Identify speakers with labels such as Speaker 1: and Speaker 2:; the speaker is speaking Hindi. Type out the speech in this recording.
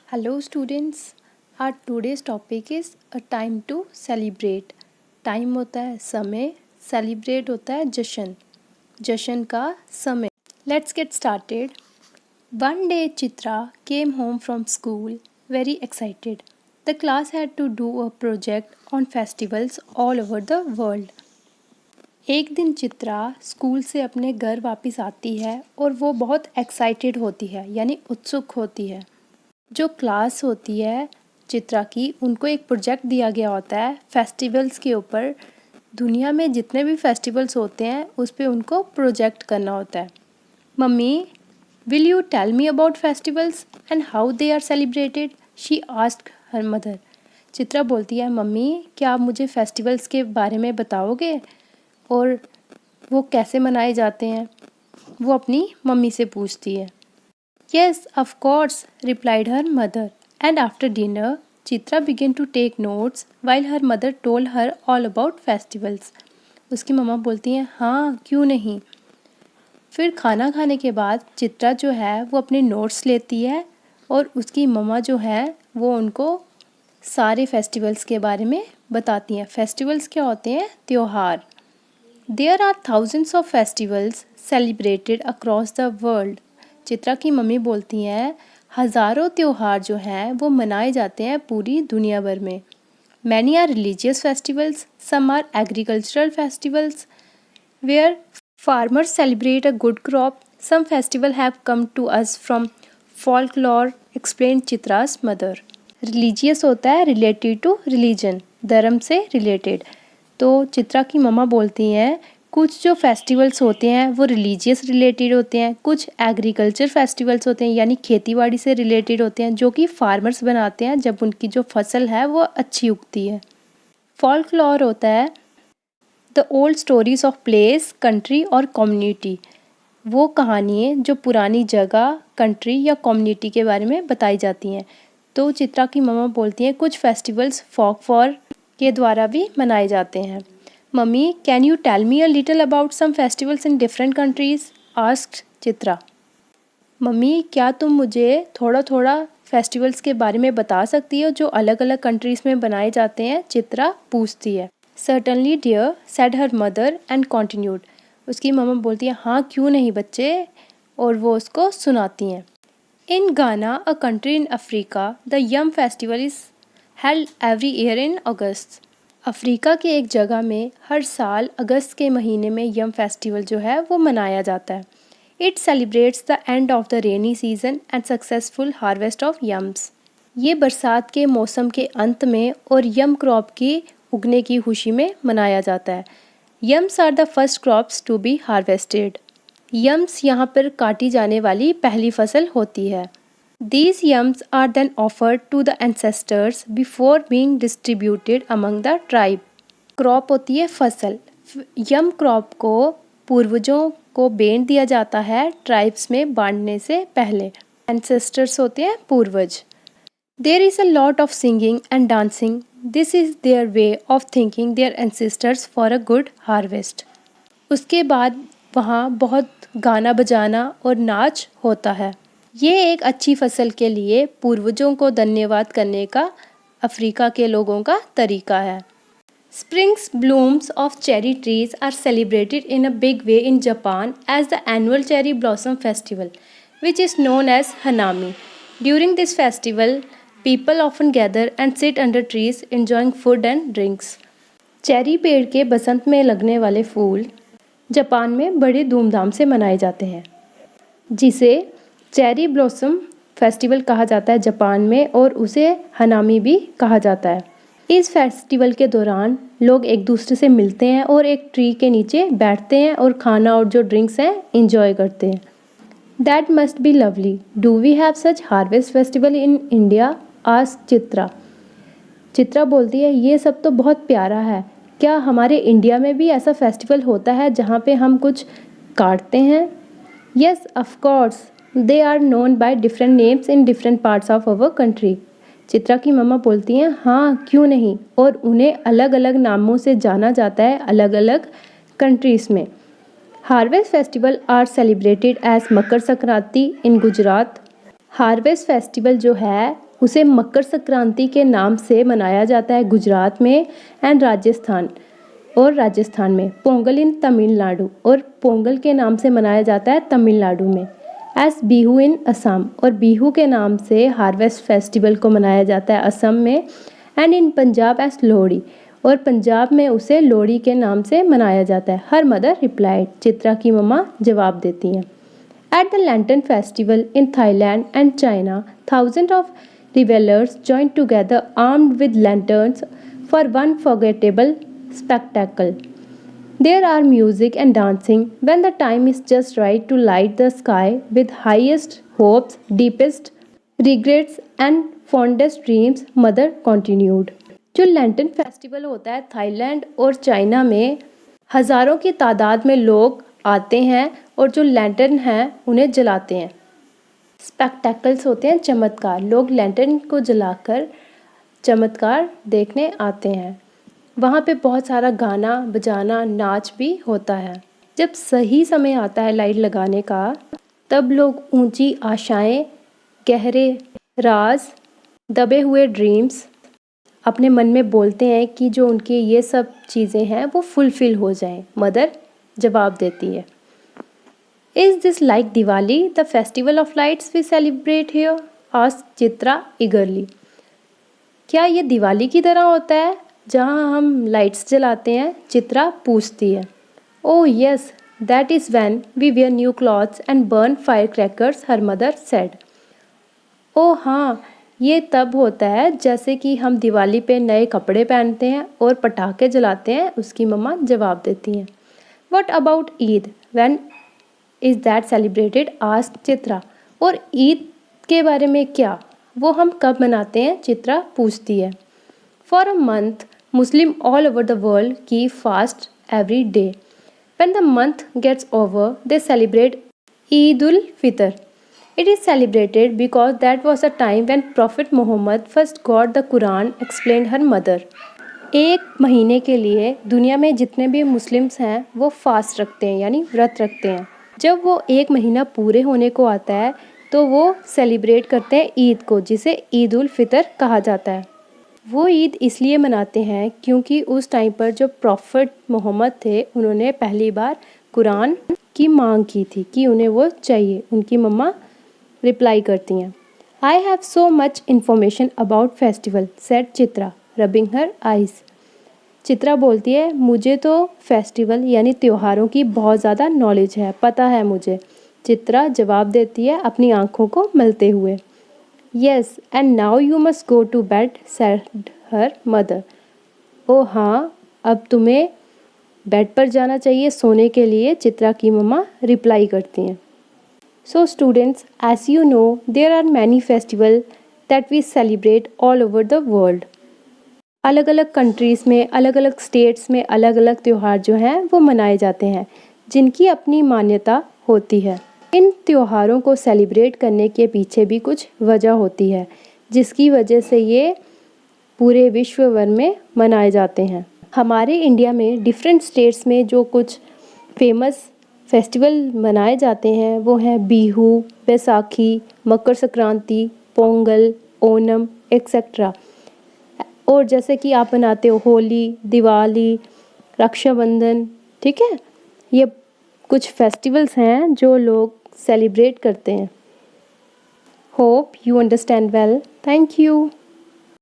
Speaker 1: Hello students, our today's topic is a time to celebrate. Time होता है समय, celebrate होता है जश्न, जश्न का समय. Let's get started. One day Chitra came home from school very excited. The class had to do a project on festivals all over the world. एक दिन चित्रा स्कूल से अपने घर वापस आती है और वो बहुत एक्साइटेड होती है यानी उत्सुक होती है. जो क्लास होती है चित्रा की उनको एक प्रोजेक्ट दिया गया होता है फेस्टिवल्स के ऊपर. दुनिया में जितने भी फेस्टिवल्स होते हैं उस पे उनको प्रोजेक्ट करना होता है. Mummy, will you tell me about festivals and how they are celebrated, she asked her mother. Chitra बोलती है, मम्मी क्या आप मुझे फेस्टिवल्स के बारे में बताओगे और वो कैसे मनाए जाते हैं. वो अपनी मम्मी से पूछती है. Yes, of course, replied her mother. And after dinner, Chitra began to take notes while her mother told her all about festivals. उसकी मम्मा बोलती हैं, हाँ क्यों नहीं. फिर खाना खाने के बाद चित्रा जो है वो अपने नोट्स लेती है और उसकी मम्मा जो है वो उनको सारे फेस्टिवल्स के बारे में बताती हैं. फेस्टिवल्स क्या होते हैं? त्योहार. There are thousands of festivals celebrated across the world. Chitra की मम्मी बोलती हैं हज़ारों त्योहार जो हैं वो मनाए जाते हैं पूरी दुनिया भर में. Many are religious festivals, some are agricultural festivals where farmers celebrate a good crop. Some festivals have come to us from folklore, explained चित्रा's mother. Religious होता है related to religion, धर्म से related. तो चित्रा की मम्मा बोलती हैं कुछ जो फेस्टिवल्स होते हैं वो रिलीजियस रिलेटेड होते हैं, कुछ एग्रीकल्चर फेस्टिवल्स होते हैं यानी खेतीबाड़ी से रिलेटेड होते हैं जो कि फार्मर्स बनाते हैं जब उनकी जो फसल है वो अच्छी उगती है. फॉल्कलोर होता है the old stories of place, country और कम्युनिटी. वो कहानियाँ जो पुरानी जगह, कंट्री या कम्युनिटी के बारे में बताई जाती हैं. तो चित्रा की मम्मा बोलती हैं कुछ फेस्टिवल्स फोक के द्वारा भी मनाए जाते हैं. Mummy, can you tell me a little about some festivals in different countries, asked Chitra. Mummy क्या तुम मुझे थोड़ा थोड़ा फेस्टिवल्स के बारे में बता सकती हो जो अलग अलग कंट्रीज़ में बनाए जाते हैं, चित्रा पूछती है. Certainly dear, said her mother and continued. उसकी मम्मा बोलती है हाँ क्यों नहीं बच्चे, और वो उसको सुनाती हैं. In Ghana, a country in Africa, the yam festival is held every year in August. Africa के एक जगह में हर साल अगस्त के महीने में यम फेस्टिवल जो है वो मनाया जाता है. It celebrates the end of the rainy season and successful harvest of Young's. ये बरसात के मौसम के अंत में और यम क्रॉप की उगने की खुशी में मनाया जाता है. Yams are the first crops to be harvested. Yams यहाँ पर काटी जाने वाली पहली फसल होती है. These yams are then offered to the ancestors before being distributed among the tribe. Crop होती है फसल. यम क्रॉप को पूर्वजों को बेच दिया जाता है ट्राइब्स में बांटने से पहले. एंसेस्टर्स होते हैं पूर्वज. There is a lot of singing and dancing. This is their way of thanking their ancestors for a good harvest. उसके बाद वहाँ बहुत गाना बजाना और नाच होता है. ये एक अच्छी फसल के लिए पूर्वजों को धन्यवाद करने का अफ्रीका के लोगों का तरीका है. Spring's blooms of cherry trees are celebrated in a big way in Japan as the annual cherry blossom festival, which is known as Hanami. During this festival, people often gather and sit under trees enjoying food and drinks. Cherry पेड़ के बसंत में लगने वाले फूल जापान में बड़े धूमधाम से मनाए जाते हैं, जिसे चेरी ब्लॉसम फेस्टिवल कहा जाता है जापान में, और उसे हनामी भी कहा जाता है. इस फेस्टिवल के दौरान लोग एक दूसरे से मिलते हैं और एक ट्री के नीचे बैठते हैं और खाना और जो ड्रिंक्स हैं इंजॉय करते हैं. That must be lovely. Do we have such harvest festival in India, asked Chitra. Chitra बोलती है ये सब तो बहुत प्यारा है. क्या हमारे इंडिया में भी ऐसा फेस्टिवल होता है जहाँ पे हम कुछ काटते हैं? Yes, of course. They are known by different names in different parts of our country. Chitra की मम्मा बोलती हैं हाँ क्यों नहीं, और उन्हें अलग अलग नामों से जाना जाता है अलग अलग कंट्रीज़ में. Harvest festival are celebrated as Makar Sankranti in Gujarat. Harvest festival जो है उसे मकर संक्रांति के नाम से मनाया जाता है गुजरात में एंड राजस्थान में, पोंगल इन तमिलनाडु, और पोंगल के नाम से मनाया जाता है तमिलनाडु में, एस बिहू इन असम, और बिहू के नाम से हार्वेस्ट फेस्टिवल को मनाया जाता है असम में, and in Punjab S Lohri, और पंजाब में उसे लोहड़ी के नाम से मनाया जाता है। हर मदर रिप्लाइड, चित्रा की मम्मा जवाब देती हैं। At the lantern festival in Thailand and China, thousand of revelers joined together armed with lanterns for one forgettable spectacle. There are music and dancing when the time is just right to light the sky with highest hopes, deepest regrets and fondest dreams, mother continued. जो लैंटर्न फेस्टिवल होता है थाईलैंड और चाइना में, हज़ारों की तादाद में लोग आते हैं और जो लैंटर्न हैं उन्हें जलाते हैं। स्पेक्टेकल्स होते हैं चमत्कार, लोग लैंटर्न को जलाकर चमत्कार देखने आते हैं। वहाँ पे बहुत सारा गाना बजाना नाच भी होता है। जब सही समय आता है लाइट लगाने का, तब लोग ऊंची आशाएं, गहरे राज, दबे हुए ड्रीम्स अपने मन में बोलते हैं कि जो उनके ये सब चीज़ें हैं वो फुलफ़िल हो जाएं। मदर जवाब देती है। Is this like Diwali, the festival of lights we celebrate here? asked Chitra eagerly. क्या ये दिवाली की तरह होता है जहाँ हम लाइट्स जलाते हैं? चित्रा पूछती है। Oh yes, that is when we wear new clothes and burn firecrackers, her mother said. ओह हाँ, ये तब होता है जैसे कि हम दिवाली पे नए कपड़े पहनते हैं और पटाखे जलाते हैं, उसकी मम्मा जवाब देती हैं। What about Eid? When is that celebrated? Ask Chitra. और ईद के बारे में क्या, वो हम कब मनाते हैं? चित्रा पूछती है। For a month Muslim all over the world keep fast every day. When the month gets over they celebrate Eid ul Fitr. It is celebrated because that was a time when prophet Muhammad first got the Quran, explained her mother. एक महीने के लिए दुनिया में जितने भी मुस्लिम्स हैं वो फास्ट रखते हैं, यानी व्रत रखते हैं। जब वो एक महीना पूरे होने को आता है तो वो सेलिब्रेट करते हैं ईद को, जिसे ईद उल फितर कहा जाता है। वो ईद इसलिए मनाते हैं क्योंकि उस टाइम पर जो प्रॉफिट मोहम्मद थे उन्होंने पहली बार कुरान की मांग की थी कि उन्हें वो चाहिए। उनकी मम्मा रिप्लाई करती हैं, I have so much information about festival, said Chitra, rubbing her eyes. Chitra बोलती है, मुझे तो फेस्टिवल यानी त्योहारों की बहुत ज़्यादा नॉलेज है, पता है मुझे। चित्रा जवाब देती है अपनी आंखों को मलते हुए। Yes and now you must go to bed, said her mother. ओ हाँ, अब तुम्हें बेड पर जाना चाहिए सोने के लिए, चित्रा की मम्मा रिप्लाई करती हैं। So students, as you know there are many festival that we celebrate all over the world. अलग अलग कंट्रीज़ में, अलग अलग स्टेट्स में अलग अलग त्यौहार जो हैं वो मनाए जाते हैं, जिनकी अपनी मान्यता होती है। इन त्योहारों को सेलिब्रेट करने के पीछे भी कुछ वजह होती है, जिसकी वजह से ये पूरे विश्व भर में मनाए जाते हैं। हमारे इंडिया में डिफरेंट स्टेट्स में जो कुछ फेमस फेस्टिवल मनाए जाते हैं वो हैं बिहू, बैसाखी, मकर संक्रांति, पोंगल, ओणम एक्सेट्रा। और जैसे कि आप मनाते हो होली, दिवाली, रक्षाबंधन, ठीक है, ये कुछ फेस्टिवल्स हैं जो लोग सेलिब्रेट करते हैं। Hope you understand well. Thank you.